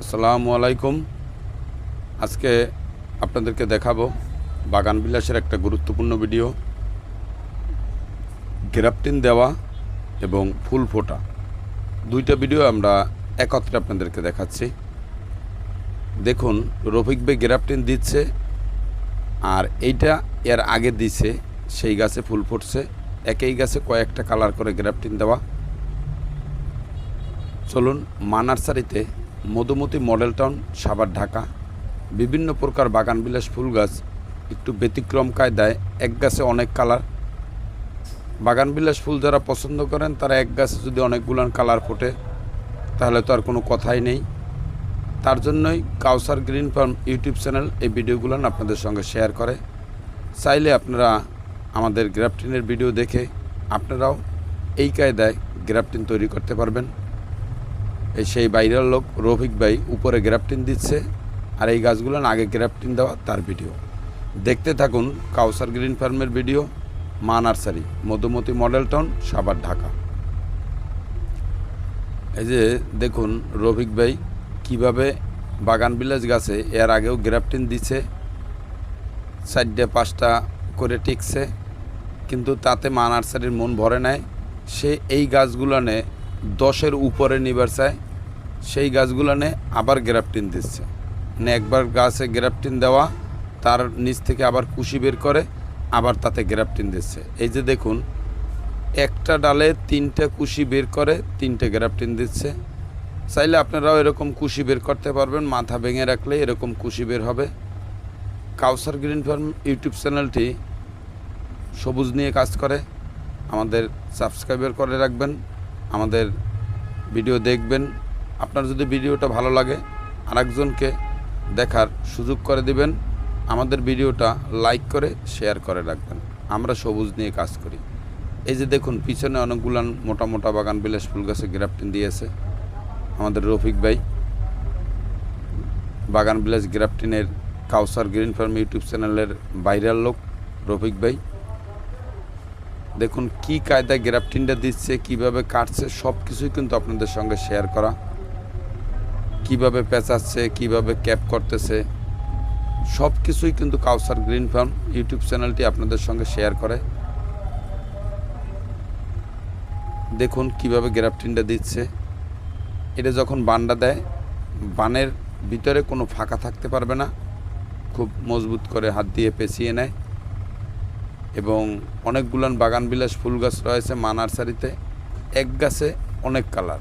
আসসালামু আলাইকুম। আজকে আপনাদেরকে দেখাবো বাগান বিলাসের একটা গুরুত্বপূর্ণ ভিডিও, গ্রাফটিন দেওয়া এবং ফুল ফোটা। দুইটা ভিডিও আমরা একত্রে আপনাদেরকে দেখাচ্ছি। দেখুন, রফিক ভাই গ্রাফটিন দিচ্ছে, আর এইটা এর আগে দিছে, সেই গাছে ফুল ফুটছে। একই গাছে কয়েকটা কালার করে গ্রাফটিন দেওয়া। চলুন, মা নার্সারিতে মধুমতি মডেল টাউন, সাভার, ঢাকা বিভিন্ন প্রকার বাগান বিলাস ফুল গাছ একটু ব্যতিক্রম কায়দায়, এক গাছে অনেক কালার। বাগান বিলাস ফুল যারা পছন্দ করেন তারা এক গাছে যদি অনেকগুলো কালার ফোটে তাহলে তো আর কোনো কথাই নেই। তার জন্যই কাউসার গ্রিন ফার্ম ইউটিউব চ্যানেল এই ভিডিওগুলো আপনাদের সঙ্গে শেয়ার করে। চাইলে আপনারা আমাদের গ্রাফটিনের ভিডিও দেখে আপনারাও এই কায়দায় গ্রাফটিন তৈরি করতে পারবেন। এই সেই বাইরের লোক রফিক ভাই উপরে গ্রাফটিন দিচ্ছে, আর এই গাছগুলো আগে গ্রাফটিন দেওয়া তার ভিডিও দেখতে থাকুন। কাউসার গ্রিন ফার্মের ভিডিও, মা nursery, Madhumati model town, Savar, Dhaka. এই যে দেখুন রফিক ভাই কীভাবে বাগান বিলাস গাছে এর আগেও গ্রাফটিন দিচ্ছে, 4-5টা করে টিকছে, কিন্তু তাতে মা নার্সারির মন ভরে নেয়। সে এই গাছগুলো নে 10-এর উপরে নিবার চায়, সেই গাছগুলো নে আবার গ্রাফটিন দিচ্ছে। মানে একবার গাছে গ্রাফটিন দেওয়া, তার নিচ থেকে আবার কুশি বের করে আবার তাতে গ্রাফটিন দিচ্ছে। এই যে দেখুন, একটা ডালে 3টে কুশি বের করে 3টে গ্রাফটিন দিচ্ছে। চাইলে আপনারাও এরকম কুশি বের করতে পারবেন, মাথা ভেঙে রাখলে এরকম কুশি বের হবে। কাউসার গ্রিন ফার্ম ইউটিউব চ্যানেলটি সবুজ নিয়ে কাজ করে। আমাদের সাবস্ক্রাইবার করে রাখবেন, আমাদের ভিডিও দেখবেন। আপনার যদি ভিডিওটা ভালো লাগে আরেকজনকে দেখার সুযোগ করে দিবেন। আমাদের ভিডিওটা লাইক করে শেয়ার করে রাখবেন। আমরা সবুজ নিয়ে কাজ করি। এই যে দেখুন পিছনে অনেকগুলান মোটা মোটা বাগান বিলাস ফুল গাছে গ্রাফটিন দিয়েছে আমাদের রফিক ভাই। বাগান বিলাস গ্রাফটিনের কাউসার গ্রিন ফার্ম ইউটিউব চ্যানেলের ভাইরাল লোক রফিক ভাই। দেখুন কি কায়দায় গ্রাফটিনটা দিচ্ছে, কিভাবে কাটছে, সব কিছুই কিন্তু আপনাদের সঙ্গে শেয়ার করা। কিভাবে পেঁচাচ্ছে, কিভাবে ক্যাপ করতেছে, সব কিছুই কিন্তু কাউসার গ্রিন ফার্ম ইউটিউব চ্যানেলটি আপনাদের সঙ্গে শেয়ার করে। দেখুন কিভাবে গ্রাফটিনটা দিচ্ছে। এটা যখন বান্ডা দেয়, বানের ভিতরে কোনো ফাঁকা থাকতে পারবে না, খুব মজবুত করে হাত দিয়ে পেঁচিয়ে নেয়। এবং অনেকগুলান বাগান বিলাস ফুল গাছ রয়েছে মা নার্সারিতে। এক গাছে অনেক কালার,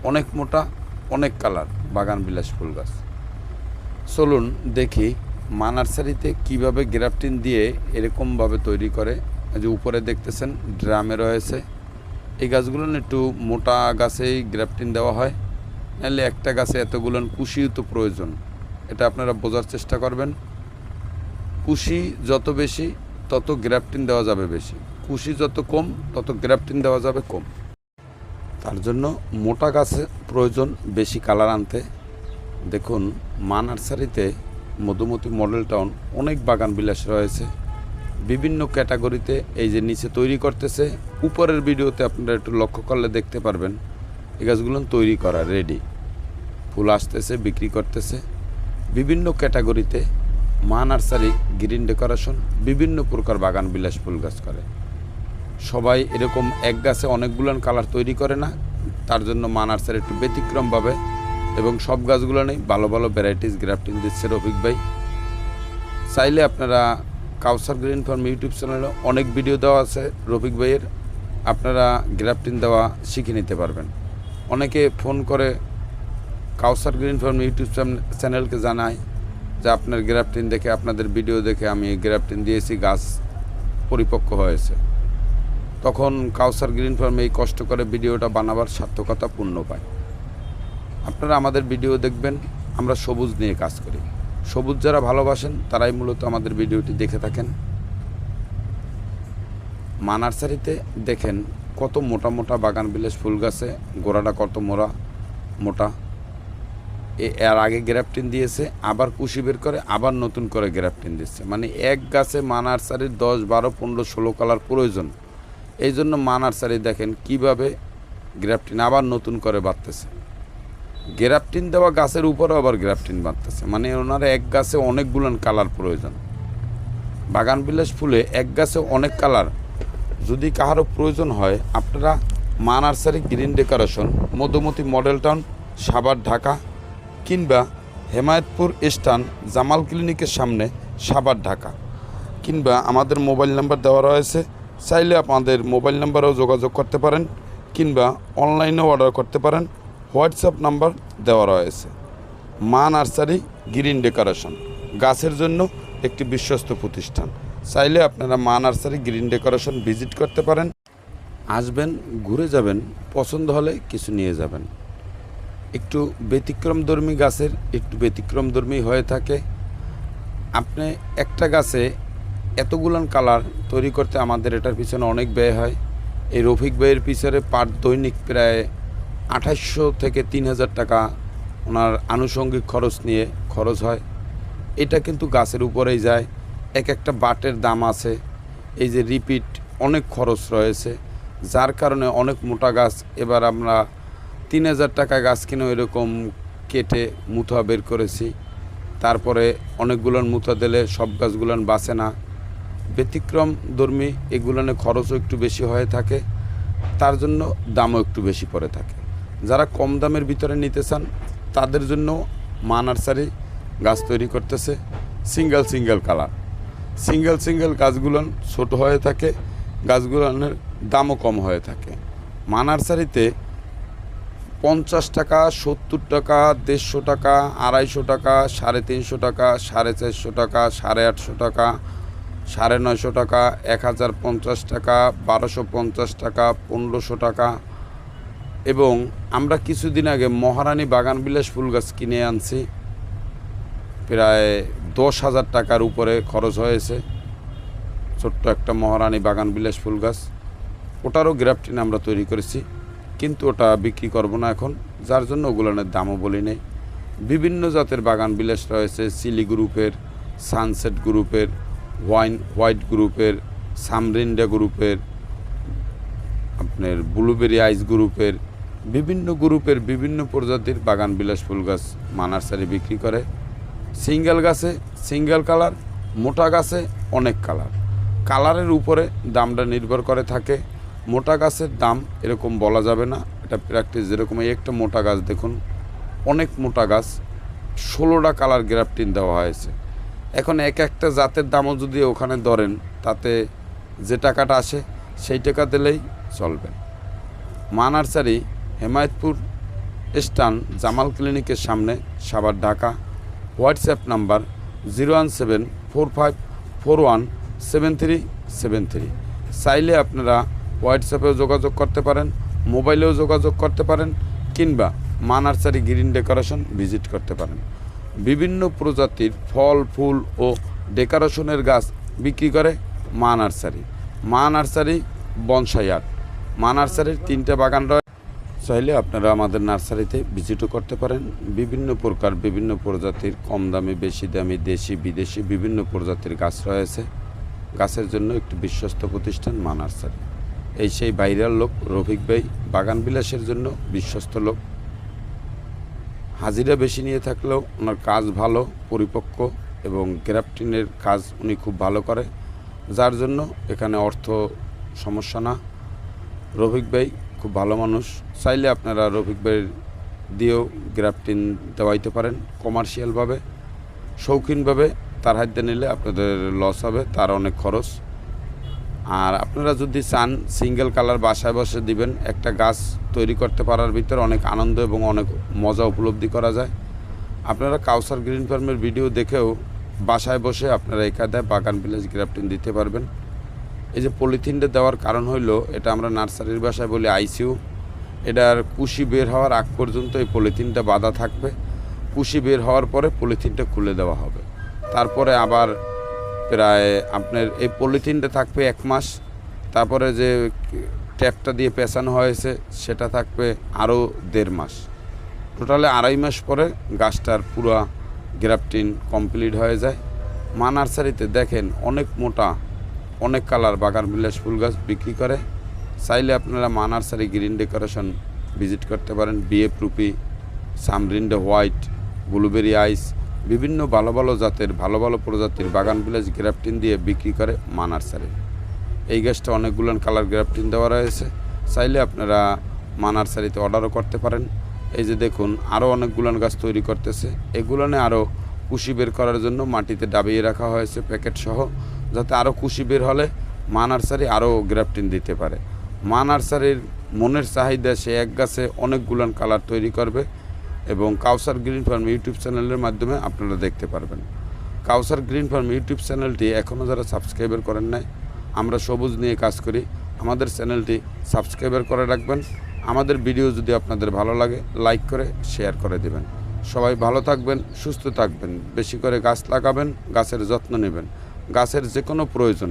অনেক মোটা, অনেক কালার বাগান বিলাস ফুল গাছ। চলুন দেখি মা নার্সারিতে কীভাবে গ্রাফটিন দিয়ে এরকমভাবে তৈরি করে। যে উপরে দেখতেছেন ড্রামে রয়েছে। এই গাছগুলো একটু মোটা গাছেই গ্রাফটিন দেওয়া হয়, নাহলে একটা গাছে এতগুলো কুশিও তো প্রয়োজন। এটা আপনারা বোঝার চেষ্টা করবেন। কুশি যত বেশি তত গ্রাফটিন দেওয়া যাবে বেশি, কুশি যত কম তত গ্রাফটিন দেওয়া যাবে কম। তার জন্য মোটা গাছে প্রয়োজন বেশি কালার আনতে। দেখুন মা নার্সারিতে মধুমতি মডেল টাউন অনেক বাগান বিলাস রয়েছে বিভিন্ন ক্যাটাগরিতে। এই যে নিচে তৈরি করতেছে, উপরের ভিডিওতে আপনারা একটু লক্ষ্য করলে দেখতে পারবেন এই গাছগুলো তৈরি করা রেডি, ফুল আসতেছে, বিক্রি করতেছে বিভিন্ন ক্যাটাগরিতে। মা নার্সারি গ্রিন ডেকোরেশন বিভিন্ন প্রকার বাগান বিলাস ফুল গাছ করে। সবাই এরকম এক গাছে অনেকগুলো কালার তৈরি করে না, তার জন্য মা নার্সারি একটু ব্যতিক্রমভাবে এবং সব গাছগুলো নেই ভালো ভালো ভ্যারাইটিস গ্রাফটিন দিচ্ছে রফিক ভাই। চাইলে আপনারা কাউসার গ্রিন ফার্ম ইউটিউব চ্যানেলে অনেক ভিডিও দেওয়া আছে রফিক ভাইয়ের, আপনারা গ্রাফটিন দেওয়া শিখে নিতে পারবেন। অনেকে ফোন করে কাউসার গ্রিন ফার্ম ইউটিউব চ্যানেলকে জানায় যে আপনার গ্রাফটিন দেখে, আপনাদের ভিডিও দেখে আমি গ্রাফটিন দিয়েছি, গাছ পরিপক্ক হয়েছে। তখন কাউসার গ্রিন ফার্ম এই কষ্ট করে ভিডিওটা বানাবার সার্থকতা পূর্ণ পায়। আপনারা আমাদের ভিডিও দেখবেন, আমরা সবুজ নিয়ে কাজ করি। সবুজ যারা ভালোবাসেন তারাই মূলত আমাদের ভিডিওটি দেখে থাকেন। মা নার্সারিতে দেখেন কত মোটা মোটা বাগান বিলাস ফুল গাছে গোড়াটা কত মোটা। এর আগে গ্রাফটিন দিয়েছে, আবার কুশি বের করে আবার নতুন করে গ্রাফটিন দিচ্ছে। মানে এক গাছে মা নার্সারির 10, 12, 15, 16 কালার প্রয়োজন। এই জন্য মা নার্সারি দেখেন কীভাবে গ্রাফটিন আবার নতুন করে বাড়তেছে। গ্রাফটিন দেওয়া গাছের উপরেও আবার গ্রাফটিন বাঁধতেছে, মানে ওনার এক গাছে অনেকগুলো কালার প্রয়োজন। বাগান বিলাস ফুলে এক গাছে অনেক কালার যদি কাহারও প্রয়োজন হয়, আপনারা মা nursery green decoration, Madhumati model town, Savar, Dhaka, কিংবা হেমায়তপুর স্টান জামাল ক্লিনিকের সামনে, সাভার, ঢাকা, কিংবা আমাদের মোবাইল নাম্বার দেওয়া রয়েছে, চাইলে আপনাদের মোবাইল নাম্বারেও যোগাযোগ করতে পারেন, কিংবা অনলাইনেও অর্ডার করতে পারেন। হোয়াটসঅ্যাপ নাম্বার দেওয়া রয়েছে। মা নার্সারি গ্রিন ডেকোরেশন গাছের জন্য একটি বিশ্বস্ত প্রতিষ্ঠান। চাইলে আপনারা মা নার্সারি গ্রিন ডেকোরেশন ভিজিট করতে পারেন। আসবেন, ঘুরে যাবেন, পছন্দ হলে কিছু নিয়ে যাবেন। একটু ব্যতিক্রমধর্মী গাছের একটু ব্যতিক্রমধর্মী হয়ে থাকে। আপনি একটা গাছে এতগুলান কালার তৈরি করতে আমাদের এটার পিছনে অনেক ব্যয় হয়। এই রফিক ভাইয়ের পিছনে পার দৈনিক প্রায় 2800 থেকে 3000 টাকা ওনার আনুষঙ্গিক খরচ নিয়ে খরচ হয়। এটা কিন্তু গাছের উপরেই যায়। এক একটা বাটের দাম আছে, এই যে রিপিট অনেক খরচ রয়েছে, যার কারণে অনেক মোটা গাছ এবার আমরা 3000 টাকা গাছ কিনে এরকম কেটে মুথা বের করেছি। তারপরে অনেকগুলোর মুথা দিলে সব গাছগুলান বাঁচে না। ব্যতিক্রম ধর্মী এগুলানে খরচও একটু বেশি হয়ে থাকে, তার জন্য দামও একটু বেশি পড়ে থাকে। যারা কম দামের ভিতরে নিতে চান তাদের জন্য মা নার্সারি গাছ তৈরি করতেছে সিঙ্গেল কালার। সিঙ্গেল গাছগুলো ছোট হয়ে থাকে, গাছগুলোর দামও কম হয়ে থাকে। মা নার্সারিতে 50 টাকা, 70 টাকা, 150 টাকা, 250 টাকা, 350 টাকা, 450 টাকা, 850 টাকা, 950 টাকা, 1050 টাকা, 1250 টাকা, 1500 টাকা। এবং আমরা কিছুদিন আগে মহারানী বাগান বিলাস ফুল গাছ কিনে আনছি, প্রায় 10,000 টাকার উপরে খরচ হয়েছে। ছোট্ট একটা মহারানী বাগান বিলাস ফুল গাছ, ওটারও গ্রাফটিন আমরা তৈরি করেছি, কিন্তু ওটা বিক্রি করব না এখন, যার জন্য ওগুলোর দামও বলি নেই। বিভিন্ন জাতের বাগান বিলাস রয়েছে, সিলি গ্রুপের, সানসেট গ্রুপের, হোয়াইট গ্রুপের, সামরিন্ডা গ্রুপের, আপনার ব্লুবেরি আইস গ্রুপের, বিভিন্ন গ্রুপের বিভিন্ন প্রজাতির বাগান বিলাস ফুল গাছ মা নার্সারি বিক্রি করে। সিঙ্গেল গাছে সিঙ্গেল কালার, মোটা গাছে অনেক কালার, কালারের উপরে দামটা নির্ভর করে থাকে। মোটা গাছের দাম এরকম বলা যাবে না, এটা প্র্যাকটিস। যেরকম এই একটা মোটা গাছ দেখুন, অনেক মোটা গাছ, 16টা কালার গ্রাফটিন দেওয়া হয়েছে। এখন এক একটা জাতের দামও যদি ওখানে ধরেন, তাতে যে টাকাটা আসে সেই টাকা দিলেই চলবে। মা নার্সারি হেমায়তপুর স্টান জামাল ক্লিনিকের সামনে, সাভার, ঢাকা। WhatsApp number 01745417373। চাইলে আপনারা হোয়াটসঅ্যাপেও যোগাযোগ করতে পারেন, মোবাইলেও যোগাযোগ করতে পারেন, কিংবা মা নার্সারি গ্রিন ডেকোরেশন ভিজিট করতে পারেন। বিভিন্ন প্রজাতির ফল, ফুল ও ডেকোরেশনের গাছ বিক্রি করে মা নার্সারি। মা নার্সারি বনসাই আর্ট। মা নার্সারির 3টে বাগান রয়েছে, চাইলে আপনারা আমাদের নার্সারিতে ভিজিটও করতে পারেন। বিভিন্ন প্রকার, বিভিন্ন প্রজাতির, কম দামি, বেশি দামি, দেশি বিদেশি বিভিন্ন প্রজাতির গাছ রয়েছে। গাছের জন্য একটি বিশ্বস্ত প্রতিষ্ঠান মা নার্সারি। এই সেই ভাইরাল লোক রফিক ভাই, বাগান বিলাসের জন্য বিশ্বস্ত লোক। হাজিরা বেশি নিয়ে থাকলেও ওনার কাজ ভালো, পরিপক্ক, এবং গ্রাফটিনের কাজ উনি খুব ভালো করে, যার জন্য এখানে অর্থ সমস্যা না। রফিক ভাই খুব ভালো মানুষ, চাইলে আপনারা রফিক ভাইয়ের দিয়েও গ্রাফটিন দেওয়াইতে পারেন কমার্শিয়ালভাবে। শৌখিনভাবে তার হাতে নিলে আপনাদের লস হবে, তার অনেক খরচ। আর আপনারা যদি চান সিঙ্গেল কালার বাসায় বসে দিবেন, একটা গাছ তৈরি করতে পারার ভিতরে অনেক আনন্দ এবং অনেক মজা উপলব্ধি করা যায়। আপনারা কাউসার গ্রিন ফার্মের ভিডিও দেখেও বাসায় বসে আপনারা এখানে বাগান বিলাস গ্রাফটিন দিতে পারবেন। এই যে পলিথিনটা দেওয়ার কারণ হইল, এটা আমরা নার্সারির ভাষায় বলি আইসিইউ। এটার কুশি বের হওয়ার আগ পর্যন্ত এই পলিথিনটা বাঁধা থাকবে। কুশি বের হওয়ার পরে পলিথিনটা খুলে দেওয়া হবে। তারপরে আবার প্রায় আপনার এই পলিথিনটা থাকবে 1 মাস। তারপরে যে ট্যাপটা দিয়ে পেঁচানো হয়েছে সেটা থাকবে আরও 1.5 মাস। টোটালে 2.5 মাস পরে গাছটার পুরো গ্রাফটিন কমপ্লিট হয়ে যায়। মা নার্সারিতে দেখেন অনেক মোটা, অনেক কালার বাগান বিলাস ফুল গাছ বিক্রি করে। চাইলে আপনারা মা নার্সারি গ্রিন ডেকোরেশন ভিজিট করতে পারেন। বিএফ রুপি, সামরিন্ডা হোয়াইট, ব্লুবেরি আইস, বিভিন্ন ভালো ভালো জাতের ভালো ভালো প্রজাতির বাগান বিলাস গ্রাফটিন দিয়ে বিক্রি করে মা নার্সারি। এই গাছটা অনেকগুলো কালার গ্রাফটিন দেওয়া রয়েছে, চাইলে আপনারা মা নার্সারিতে অর্ডারও করতে পারেন। এই যে দেখুন আরও অনেকগুলো গাছ তৈরি করতেছে, এগুলোনে আরও কুশি বের করার জন্য মাটিতে ডাবিয়ে রাখা হয়েছে প্যাকেট সহ, যাতে আরও কুশি বের হলে মা নার্সারি আরও গ্রাফটিন দিতে পারে। মা নার্সারির মনের চাহিদা, সে এক গাছে অনেকগুলো কালার তৈরি করবে এবং কাউসার গ্রিন ফার্ম ইউটিউব চ্যানেলের মাধ্যমে আপনারা দেখতে পারবেন। কাউসার গ্রিন ফার্ম ইউটিউব চ্যানেলটি এখনও যারা সাবস্ক্রাইবার করেন নাই, আমরা সবুজ নিয়ে কাজ করি, আমাদের চ্যানেলটি সাবস্ক্রাইবার করে রাখবেন। আমাদের ভিডিও যদি আপনাদের ভালো লাগে লাইক করে শেয়ার করে দেবেন। সবাই ভালো থাকবেন, সুস্থ থাকবেন, বেশি করে গাছ লাগাবেন, গাছের যত্ন নেবেন। গাছের যে কোনো প্রয়োজনে